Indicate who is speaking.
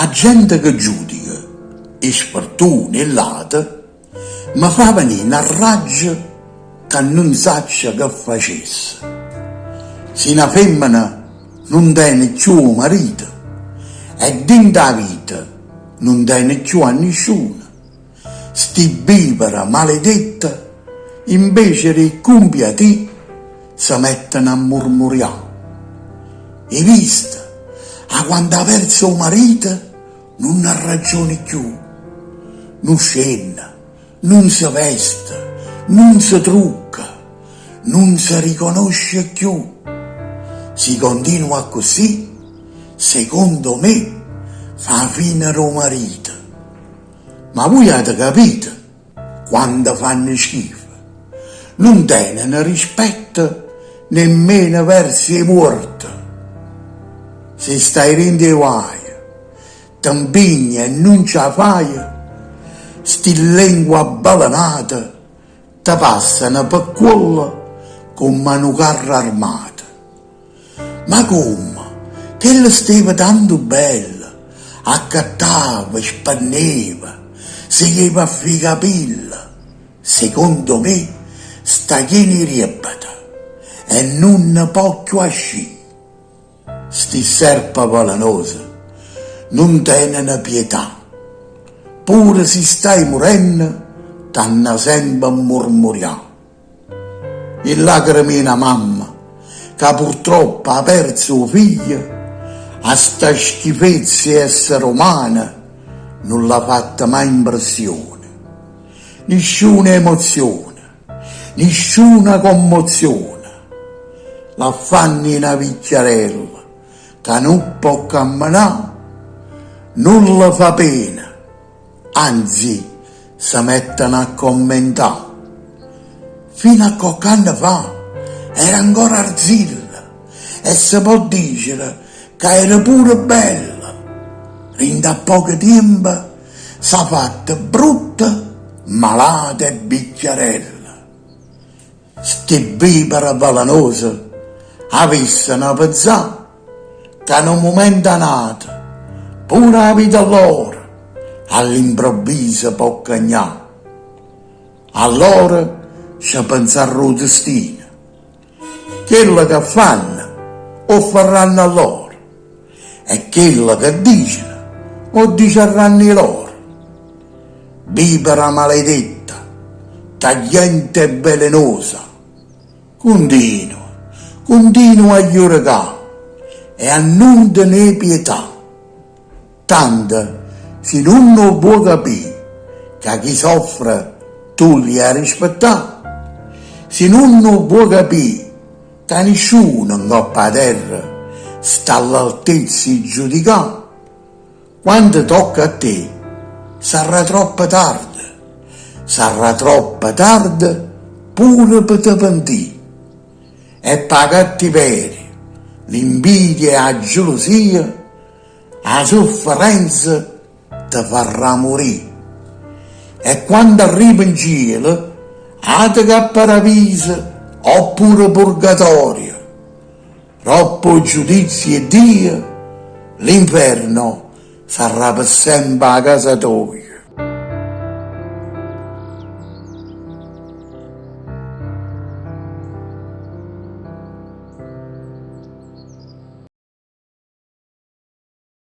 Speaker 1: a gente che giudica e sfortuna e lata, mi fa venire una raggio che non saccia che facesse. Se una femmina non tiene più marito e dentro la vita non tiene più a nessuno, sti vivere maledetta invece di compiati si mettono a mormoriare. E vista, a quando ha perso un marito non ha ragione più, non scende, non si veste, non si trucca, non si riconosce più. Si continua così, secondo me, fa fine al marito. Ma voi avete capito quando fanno schifo? Non tengono rispetto nemmeno verso i morti. Se stai rende guai, ti impegni e non ce la fai, sti lingua balenata ti passano per quello come una carra armata. Ma come? Che le stava tanto bella, accattava, spanneva, si chiama a capelli. Secondo me, sta chieni riepata e non ne può più uscire. Sti serpa velenose non tengono pietà, pure se stai morendo, t'hanno sempre a mormoriare. E lacrimina mamma, che purtroppo ha perso figlio, a sta schifezza essere umana non l'ha fatta mai impressione. Nessuna emozione, nessuna commozione. La fanno in una vecchiarella che non può camminare, non le fa pena, anzi si mettono a commentare. Fino a qualche anno fa era ancora arzilla e si può dire che era pure bella. Rinda poco tempo si è fatta brutta, malata e bicchiarella. Sti vipere velenose avessero pensato che in un momento nato, pure la vita loro, all'improvviso può cagnare. Allora ci pensare al destino. Quello che fanno o faranno loro, e quello che dicono o diceranno loro. Vipera maledetta, tagliente e velenosa, continua a giurare e a non tenere pietà, tanto se non lo può capire che chi soffre tu li hai rispettato, se non lo può capire che nessuno in coppa a terra sta all'altezza di giudicare, quando tocca a te sarà troppo tardi pure per te pentire. E per la cattiveria, l'invidia e la gelosia, la sofferenza ti farà morire. E quando arriva in cielo, ate che paradiso oppure purgatorio, troppo giudizio e Dio, l'inferno sarà per sempre a casa tua.